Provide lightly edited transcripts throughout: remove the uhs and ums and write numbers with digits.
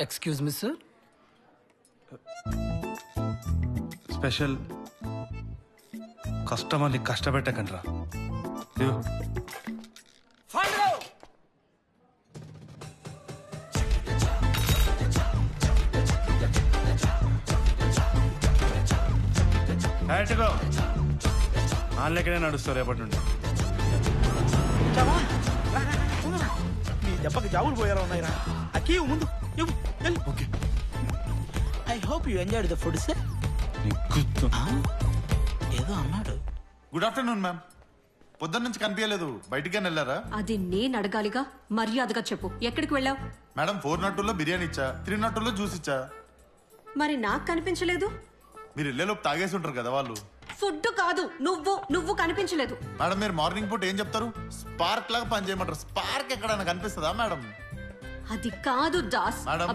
Excuse me sir. Special కస్టమర్ని కష్టపెట్టకండి రా. ఆన్లెక్కనే నడుస్తారు రేపటి నుండి. నీ దెబ్బకి జావులు పోయారా ఉన్నాయిరా. అక్కీ ముందు okay. I hope you enjoyed the food sir. ఏదో అన్నాడు. Good afternoon ma'am. పొద్దున్న నుంచి కనిపించలేదు, బయటికి వెళ్ళారా? అది నేను అడగాలిగా, మర్యాదగా చెప్పు, ఎక్కడికి వెళ్ళావు? మేడం 402లో బిర్యానీ ఇచ్చా, 302లో జ్యూస్ ఇచ్చా. మరి నాకు కనిపించలేదు. మీరు ఇళ్ళలోపు తాగేసి ఉంటారు కదా వాళ్ళు. ఫుడ్ కాదు, నువ్వు కనిపించలేదు. మేడం మీరు మార్నింగ్ పూట ఏం చెప్తారు? స్పార్క్ లాగా పని చేయమంటారు. స్పార్క్ ఎక్కడైనా కనిపిస్తుందా మేడం? అది కాదు దాస్. మేడం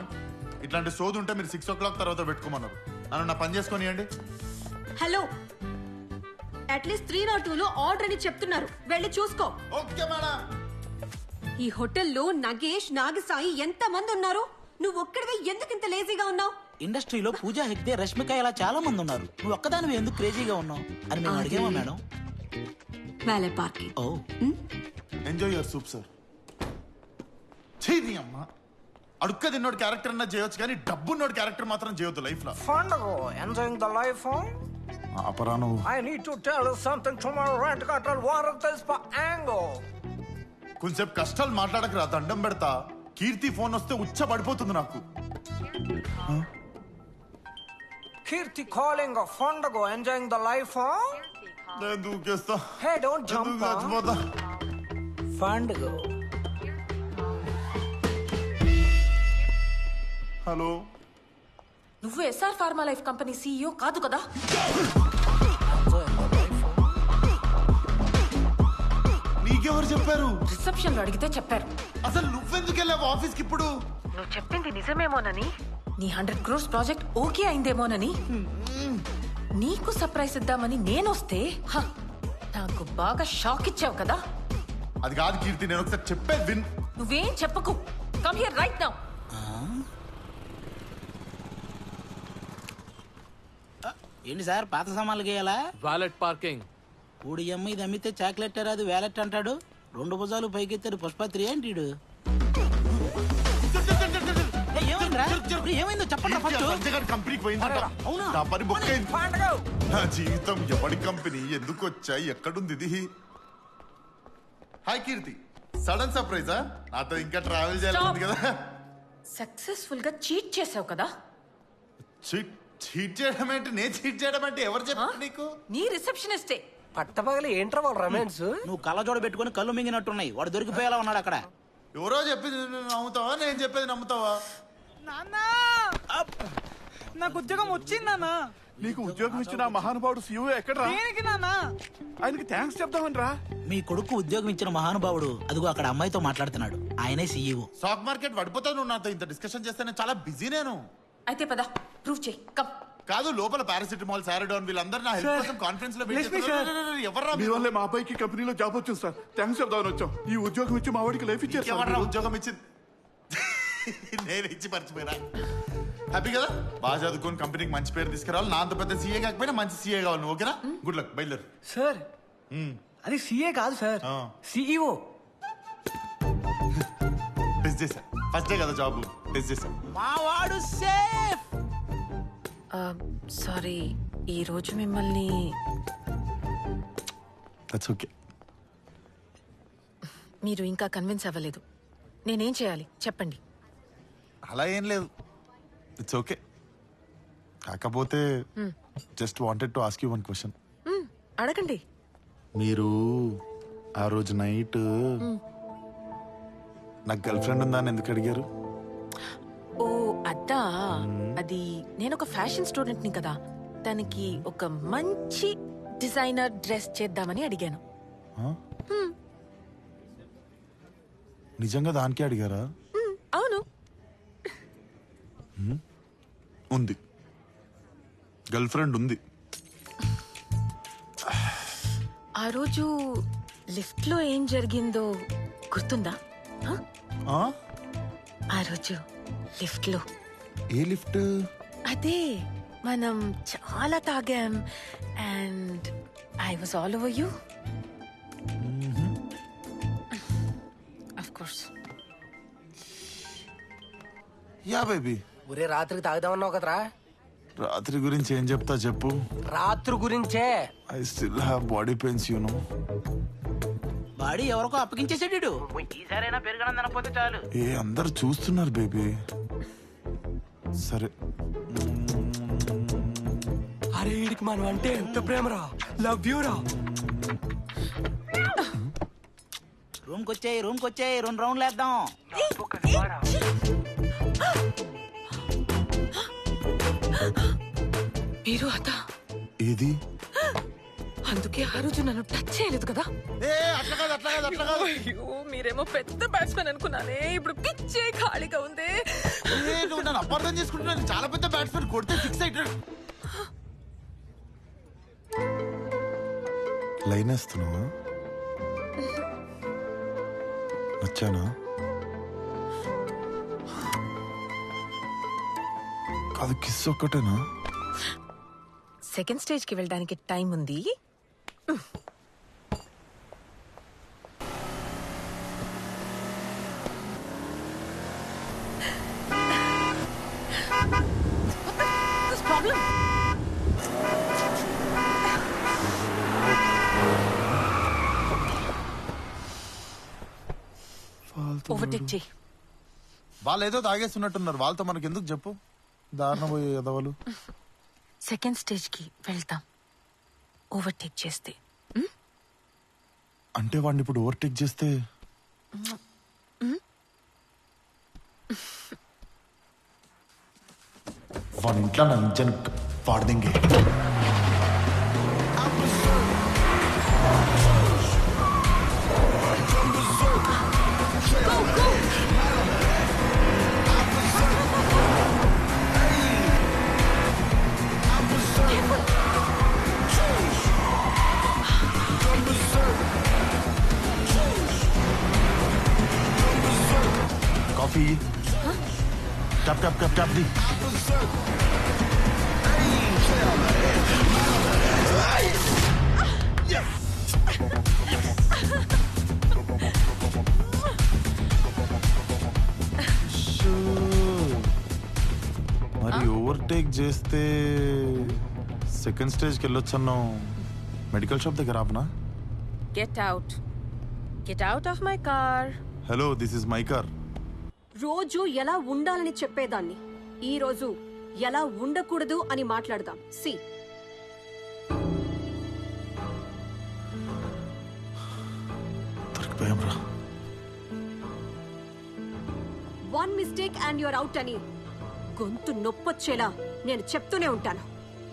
ఇట్లాంటి సోది ఉంటే మీరు 6 o'clock తర్వాత పెట్టుకోమన్నారు. నన్ను నా పని చేసుకొనియండి. హలో, అట్లీస్ట్ 302లో ఆర్డర్ అని చెప్తున్నారు, వెళ్ళి చూసుకో. Okay madam. ఈ హోటల్లో నగేష్, నాగసాయి ఎంత మంది ఉన్నారు? నువ్వు ఒక్కడివే ఎందుకు ఇంత లేజీగా ఉన్నావు? ఇండస్ట్రీలో పూజా హెగ్డే, రష్మిక ఇలా చాలా మంది ఉన్నారు. నువ్వు ఒక్కదానివి ఎందుకు క్రేజీగా ఉన్నావు అని మేము అడిగామా madam? Valet parking. Oh enjoy your soup sir. చేయి అమ్మా. అడుక్క తిన్నోడు క్యారెక్టర్ అన్నా చేయొచ్చు, కానీ డబ్బున్నోడు క్యారెక్టర్ మాత్రం చేయొద్దు లైఫ్ లో. Fandango, enjoying the life, huh? అపరాను. I need to tell you something tomorrow. Rent katral వారతస్ pa ango. కొంచెం కష్టాలు మాట్లాడక రా, దండం పెడతా. కీర్తి ఫోన్ వస్తే ఉచ్చ పడిపోతుంది నాకు. Kirti calling a Fandango, enjoying the life, huh? నేను దూకేస్తా. Hey, don't jump, huh? చచ్చిపోతా. Fandango. హలో, నువ్వు SR pharma life company CEO కాదు కదా? నీకెవరు చెప్పారు? రిసెప్షన్ లో అడిగితే చెప్పారు. అసలు నువ్వెందుకు వెళ్ళావు ఆఫీస్కి ఇప్పుడు? నువ్వు చెప్పింది నిజమేమోనని, నీ 100 crores ప్రాజెక్ట్ ఓకే అయిందేమోనని, నీకు సర్ప్రైజ్ ఇద్దామని నేనొస్తే నాకు బాగా షాక్ ఇచ్చావు కదా. అది కాదు కీర్తి, నేను ఒకసారి చెప్పేది విన్. నువ్వేం చెప్పకు. Come here right now. ఏంటి సార్, పాత సామాన్లు గేయాలా? Valet parking. ఊడి అమ్మ ఇది అమ్మితే చాక్లెట్ రాదు, వ్యాలెట్ అంటాడు. 2 భుజాలు పైకెత్తాడు పుష్పత్రి ఏంటి? ఏమైందో చెప్పండి ఫస్ట్. కంపెనీకి పోయిందట. అవునా? నా పని బుక్ అయింది. Fandango. నా జీవితం ఎవడి కంపెనీ, ఎందుకు వచ్చాయి, ఎక్కడుంది ఇది? హాయ్ కీర్తి, సడన్ సర్ప్రైజా? నాతో ఇంకా ట్రావెల్ చేయాలి కదా. సక్సెస్ఫుల్ గా చీట్ చేసావు కదా. చీట్ చేయడం ఏంటి? నేను చీట్ చేయడం అంటే ఎవరు చెప్పారు నీకు? నీ రిసెప్షనిస్టే. పట్టపగలి ఏంట్రా వాళ్ళ రొమాన్స్? నువ్వు కళ్ళజోడ పెట్టుకుని కళ్ళు మింగినట్టున్నాయి. వాడు దొరికిపోయేలా ఉన్నాడు అక్కడ. ఎవరో చెప్పేది నమ్ముతావా, నేను చెప్పేది నమ్ముతావా? నాకు ఉద్యోగం వచ్చిందన్నా. నీకు ఉద్యోగం ఇచ్చిన మహానుభావుడు సీఈఓ ఎక్కడరా? దేనికి నాన్నా? ఆయనకి థ్యాంక్స్ చెప్దామని రా. మీ కొడుకు ఉద్యోగం ఇచ్చిన మహానుభావుడు అదిగో అక్కడ అమ్మాయితో మాట్లాడుతున్నాడు. ఆయనే సీఈఓ. స్టాక్ మార్కెట్ పడిపోతావు నువ్వు నాతో ఇంత డిస్కషన్ చేస్తే. నేను చాలా బిజీ. నేను అయితే పద, ప్రూవ్ చేయి. కమ్. కాదు, లోపల పారాసిటమాల్, సారడోన్ వీళ్ళందరూ నా హెల్ప్ కోసం కాన్ఫరెన్స్ లో ఎవర్రా మీ వల్లే మా అబ్బాయికి కంపెనీలో జాబ్ వచ్చింది సార్. థ్యాంక్స్ చెప్దామని వచ్చాం. ఈ ఉద్యోగం ఇచ్చి మా వాడికి లైఫ్ ఇచ్చారు. ఎవర్రా ఉద్యోగం ఇచ్చింది? నేను ఇచ్చి మర్చిపోయినా. హ్యాపీ కదా? బాగా చదువుకొని కంపెనీకి మంచి పేరు తీసుకురావాలి. నా అంత పెద్ద సీఏ కాకపోయినా మంచి సీఏ కావాలి నువ్వు. ఓకేనా? గుడ్ లక్, బయలుదేరు. సార్ అది సీఏ కాదు సార్, సిఇఓ. టెస్ట్ చేశా, ఫస్ట్ డే కదా జాబ్, టెస్ట్ చేశా. మా వాడు సేఫ్. సారీ, ఈ రోజు మిమ్మల్ని దట్స్ ఓకే. మీరు ఇంకా కన్విన్స్ అవ్వలేదు. నేనేం చేయాలి చెప్పండి. అలా ఏం లేదు, ఇట్స్ ఓకే. కాకపోతే just wanted to ask you one question. అడగండి. మీరు ఆ రోజు నైట్ నాకు గర్ల్ ఫ్రెండ్ ఉందా అని ఎందుకు అడిగారు? ఓ అద్దా, అది నేను ఒక ఫ్యాషన్ స్టూడెంట్ని కదా, తనకి ఒక మంచి డిజైనర్ డ్రెస్ చేద్దామని అడిగాను. నిజంగా దానికే అడిగారా? అవును. ఉంది, గర్ల్ ఫ్రెండ్ ఉంది. ఆ రోజు లిఫ్ట్ లో ఏం జరిగిందో గుర్తుందా? ఆ రోజు లిఫ్ట్ లో. ఏ లిఫ్ట్? అదే మనం చాలా తాగాం and I was all over you. Of course. Yeah baby. ఒరే రాత్రికి తాగుదామన్నావు కదరా. రాత్రి గురించి ఏం చెప్తా చెప్పు. రాత్రి గురించే. I still have body pains you know. Body ఎవరికో అప్పగించేసాడు. ఈసారైనా పెరగడం అనకపోతే చాలు. ఏ అందరు చూస్తున్నారు బేబీ. సరే అరే వీడికి మనం అంటే ఎంత ప్రేమరా. లవ్ యూ రా. రూమ్ కొచ్చాయి 2 రౌండ్లు వేద్దాం. మీరు అదా ఏది? అందుకే ఆ రోజు నన్ను టచ్ చేయలేదు కదా. అట్లా కాదు అట్లా కాదు అట్లా కాదు. అయ్యో మీరేమో పెద్ద బ్యాట్స్మెన్ అనుకున్నానే, ఇప్పుడు పిచ్చే ఖాళీగా ఉంది. నువ్వు నన్ను అపార్థం చేసుకుంటున్నాను. చాలా పెద్ద బ్యాట్స్మెన్, కొడితే 6 అవుతాడు. లైన్ వేస్తున్నావా? నచ్చానా? కాదు కిస్ ఒక్కటేనా? సెకండ్ స్టేజ్ కి వెళ్ళడానికి టైం ఉంది. ఓవర్టేక్ చేయి. వాళ్ళు ఏదో తాగేస్తున్నట్టున్నారు. వాళ్ళతో మనకి ఎందుకు చెప్పు. దారుణ పోయే ఎదవలు. సెకండ్ స్టేజ్ కి వెళ్తాం ఓవర్టేక్ చేస్తే. అంటే వాడిని ఇప్పుడు ఓవర్టేక్ చేస్తే వాడి ఇంట్లో నా ఇంజన్ పాడదింగే. కాఫీ టప్ టప్ టప్ టప్ ది. మరి ఓవర్టేక్ చేస్తే సెకండ్ స్టేజ్కి వెళ్ళొచ్చన్నావు. మెడికల్ షాప్ దగ్గర ఆపనా? Get out of my car. Hello, this is my car. రోజు ఎలా ఉండాలని చెప్పేదాన్ని ఈ రోజు ఎలా ఉండకూడదు అని మాట్లాడదాం. సి దొరికిపోయాం రా. 1 మిస్టేక్ అండ్ యూర్ అవుట్ అని గొంతు నొప్పొచ్చేలా నేను చెప్తూనే ఉంటాను.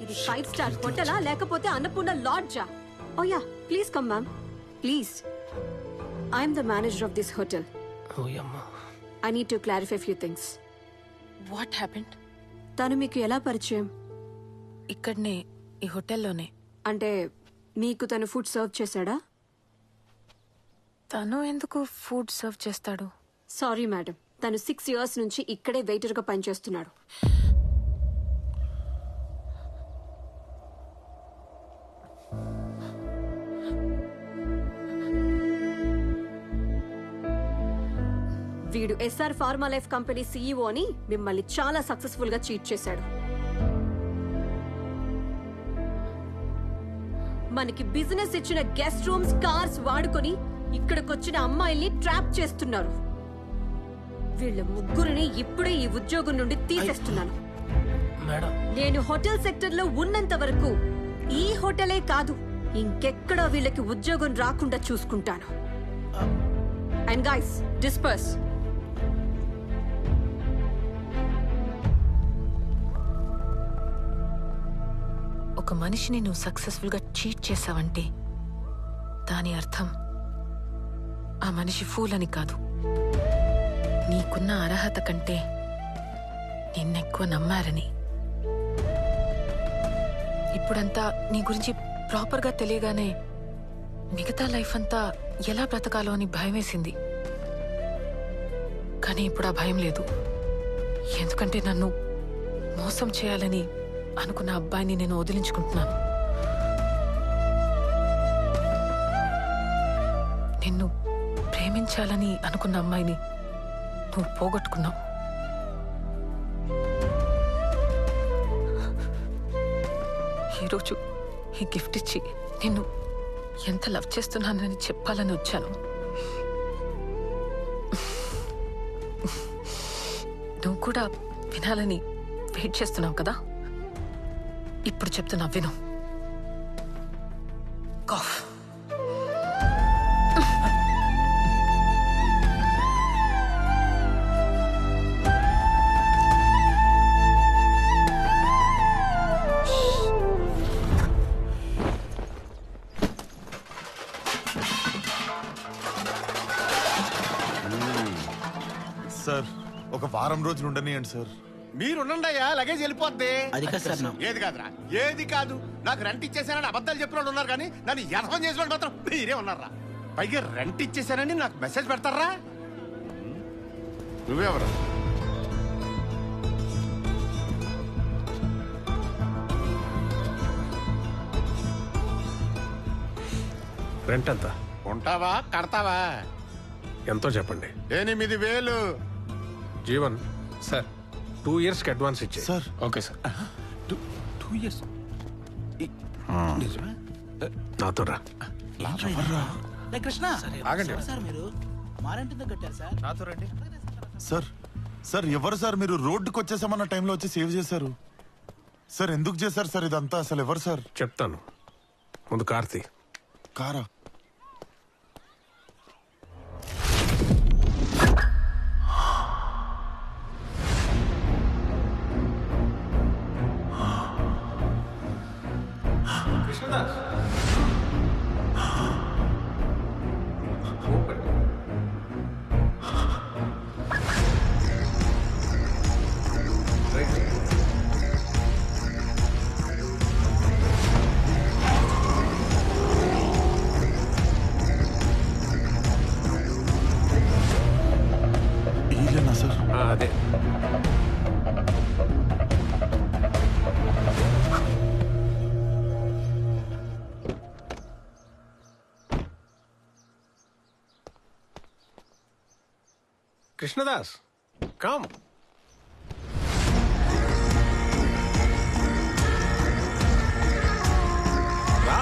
ఇది 5 స్టార్ హోటలా లేకపోతే అన్నపూర్ణ లాడ్జా? Oh yeah, please come ma'am, please. I'm the manager of this hotel. I need to clarify few things. What happened? తను మీకు ఎలా పరిచయం? ఇక్కడనే ఈ హోటల్లోనే. అంటే మీకు తను ఫుడ్ సర్వ్ చేశాడా? తను ఎందుకు ఫుడ్ సర్వ్ చేస్తాడు? సారీ మేడం, తను 6 years నుంచి ఇక్కడే వెయిటర్ గా పనిచేస్తున్నాడు. వీడు SR pharma life company CEO అని మిమ్మల్ని చాలా సక్సెస్ఫుల్ గా చీట్ చేశాడు. మనకి బిజినెస్ ఇచ్చిన గెస్ట్ రూమ్స్, కార్స్ వాడుకొని ఇక్కడికొచ్చిన అమ్మాయిల్ని ట్రాప్ చేస్తున్నారు. వీళ్ళ ముగ్గురిని ఇప్పుడే ఈ ఉద్యోగం నుండి తీసేస్తున్నాను. నేను హోటల్ సెక్టర్ లో ఉన్నంత వరకు ఈ హోటలే కాదు, ఇంకెక్కడా వీళ్ళకి ఉద్యోగం రాకుండా చూసుకుంటాను. And guys, disperse. ఒక మనిషిని నువ్వు సక్సెస్ఫుల్ గా చీట్ చేసావంటే దాని అర్థం ఆ మనిషి ఫూల్ అని కాదు. నీకున్న అర్హత కంటే నిన్నెక్కువ నమ్మారని. ఇప్పుడంతా నీ గురించి ప్రాపర్ గా తెలియగానే మిగతా లైఫ్ అంతా ఎలా బ్రతకాలో అని భయం వేసింది. కానీ ఇప్పుడు ఆ భయం లేదు. ఎందుకంటే నన్ను మోసం చేయాలని అనుకున్న అబ్బాయిని నేను వదిలించుకుంటున్నాను. నిన్ను ప్రేమించాలని అనుకున్న అమ్మాయిని నువ్వు పోగొట్టుకున్నావు. ఈరోజు ఈ గిఫ్ట్ ఇచ్చి నిన్ను ఎంత లవ్ చేస్తున్నానని చెప్పాలని వచ్చాను. నువ్వు కూడా వినాలని వెయిట్ చేస్తున్నావు కదా, ఇప్పుడు చెప్తున్నా విను. కాఫ్. సార్ ఒక వారం రోజులు ఉండనియండి సార్. మీరుండయా, లగేజ్ వెళ్ళిపోద్ది. అది కాదు సార్. ఏది కాదురా, ఏది కాదు. నాకు రెంట్ ఇచ్చేసానని అబద్ధాలు చెప్పిన ఉన్నారు కానీ నన్ను యథం చేసిన మాత్రం మీరే ఉన్నారా. పైగా రెంట్ ఇచ్చేసానని నాకు మెసేజ్ పెడతారా? నువ్వెవరు? రెంట్ ఎంత? ఉంటావా కడతావా? ఎంతో చెప్పండి. 8,000. జీవన్ సార్ 2 yearsకి అడ్వాన్స్ ఇచ్చే. Sir okay sir. 2 years నాతో రా. కృష్ణ ఆగండి. సార్ మీరు మారెంట్ కట్టారు సార్. నాతో రండి. సార్ సార్ ఎవరు సార్? మీరు రోడ్డుకి వచ్చేసామన్న టైంలో వచ్చి సేవ్ చేశారు సార్. ఎందుకు చేశారు సార్ ఇదంతా? అసలు ఎవరు సార్? చెప్తాను, ముందు కార్తీ. కారా? కృష్ణదాస్ ఈయన సార్? అదే. కృష్ణదాస్ కమ్. రా.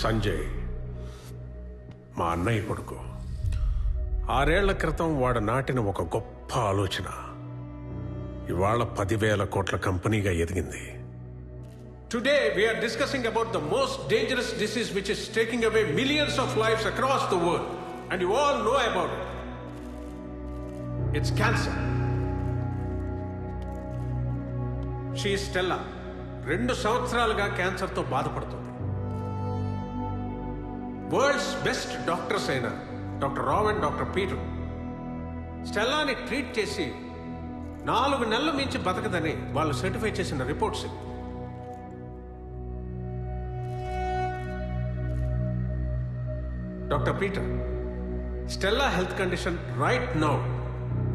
సంజయ్ మా అన్నయ్య కొడుకు. 6 ఏళ్ల క్రితం వాడు నాటిన ఒక గొప్ప ఆలోచన ఇవాళ 10,000 కోట్ల కంపెనీగా ఎదిగింది. Today we are discussing about the most dangerous disease which is taking away millions of lives across the world, and you all know about it. It's cancer. She is Stella. 2 సంవత్సరాలుగా క్యాన్సర్తో బాధపడుతుంది. వరల్డ్స్ బెస్ట్ డాక్టర్స్ అయిన doctor Rao and doctor Peter స్టెల్లాని treat చేసి 4 నెలల మించి బతకదని వాళ్ళు సర్టిఫై చేసిన reports. Doctor Peter, Stella health condition right now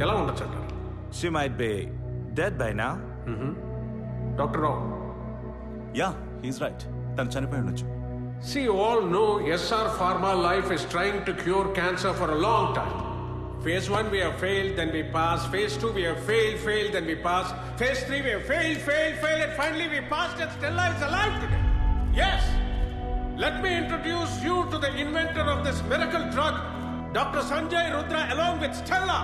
ఎలా ఉండొచ్చు అంటారు? She might be dead by now. Doctor Rao. Yeah, he's right. తను చనిపోయి ఉండొచ్చు. See, you all know SR Pharma Life is trying to cure cancer for a long time. Phase 1 we have failed, then we pass. Phase 2 we have failed, then we pass. Phase 3 we have failed, and finally we passed and Stella is alive today. Yes! Let me introduce you to the inventor of this miracle drug, Dr. Sanjay Rudra, along with Stella.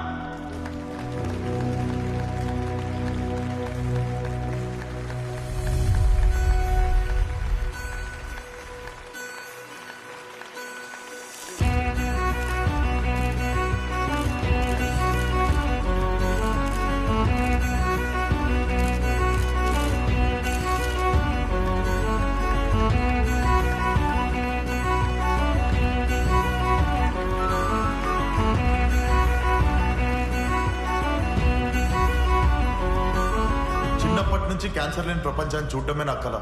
Cancer లేని ప్రపంచాన్ని చూడటమే నా కళ.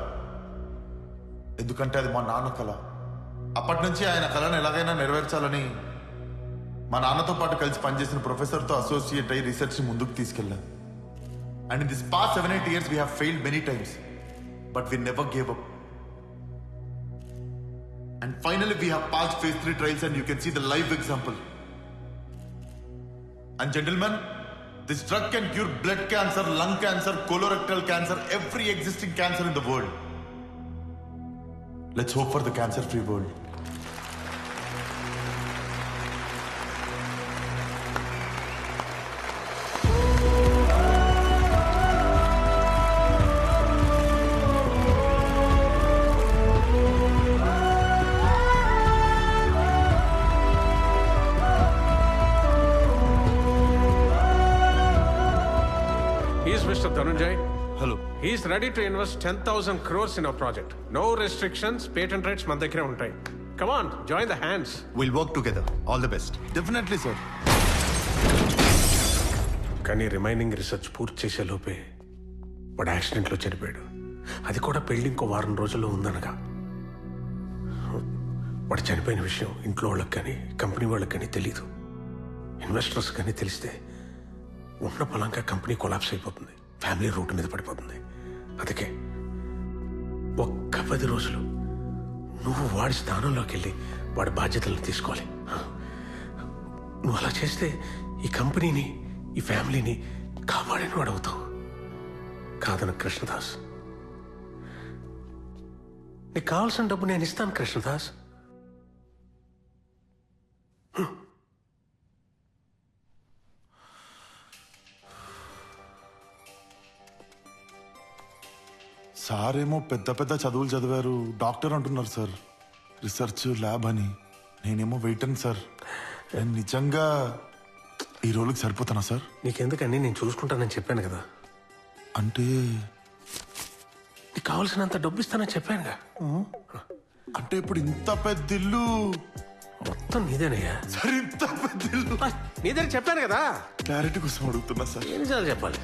ఎందుకంటే అది మా నాన్న కళ. అప్పటి నుంచి ఆయన కళను ఎలాగైనా నెరవేర్చాలని మా నాన్నతో పాటు కలిసి పనిచేసిన ప్రొఫెసర్తో అసోసియేట్ అయ్యి రీసెర్చ్ ముందుకు తీసుకెళ్ళా. And in this past 7-8 years we have failed many times, but we never gave up. And finally we have passed phase 3 trials and you can see the live example. And gentlemen, this drug can cure blood cancer, lung cancer, colorectal cancer, every existing cancer in the world. Let's hope for the cancer-free world. He's Mr. Dhananjay. Hello. He's ready to invest 10,000 crores in our project. No restrictions, patent rights మన దగ్గరే ఉంటాయి. Come on, join the hands. We'll work together. All the best. Definitely, sir. కానీ remaining research పూర్తి చేసే లోపే వాడు యాక్సిడెంట్లో చనిపోయాడు. అది కూడా పెళ్లి ఇంకో వారం రోజుల్లో ఉందనగా. వాడు చనిపోయిన విషయం ఇంట్లో వాళ్ళకి కానీ కంపెనీ వాళ్ళకి కానీ తెలీదు. ఇన్వెస్టర్స్ కానీ తెలిస్తే ఉన్న పొలంగా కంపెనీ కొలాప్స్ అయిపోతుంది, ఫ్యామిలీ రూట్ మీద పడిపోతుంది. అందుకే ఒక్క 10 రోజులు నువ్వు వాడి స్థానంలోకి వెళ్ళి వాడి బాధ్యతలను తీసుకోవాలి. నువ్వు అలా చేస్తే ఈ కంపెనీని, ఈ ఫ్యామిలీని కాపాడని వాడు అవుతావు. కాదన కృష్ణదాస్, నీకు కావాల్సిన డబ్బు నేను ఇస్తాను కృష్ణదాస్. సార్ ఏమో పెద్ద పెద్ద చదువులు చదివారు, డాక్టర్ అంటున్నారు సార్, రీసెర్చ్ ల్యాబ్ అని. నేనేమో వెయిటన్ సార్. నేను నిజంగా ఈ రోజుకి సరిపోతానా సార్? నీకెందుకని నేను చూసుకుంటానని చెప్పాను కదా. అంటే నీకు కావాల్సినంత డబ్బు ఇస్తానని చెప్పానుగా. అంటే ఇప్పుడు ఇంత పెద్ద ఇల్లు మొత్తం నీదేనయ్యా. సార్, ఇంత పెద్ద ఇల్లు నీదని చెప్పాను కదా. క్లారిటీ కోసం అడుగుతున్నా సార్. ఎన్నిసార్లు చెప్పాలి?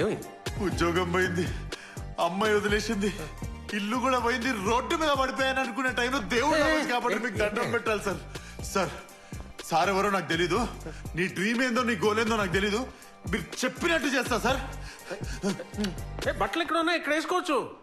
ఏమైంది? ఉద్యోగం పోయింది, అమ్మాయి వదిలేసింది, ఇల్లు కూడా పోయింది, రోడ్డు మీద పడిపోయాను అనుకునే టైంలో దేవుడు కాబట్టి మీకు దండం పెట్టాలి సార్. సార్, సార్ ఎవరో నాకు తెలీదు, నీ డ్రీమ్ ఏందో నీ గోల్ ఏందో నాకు తెలీదు, మీరు చెప్పినట్టు చేస్తా సార్. బట్టలు ఎక్కడ ఉన్నాయి, ఇక్కడ వేసుకోవచ్చు.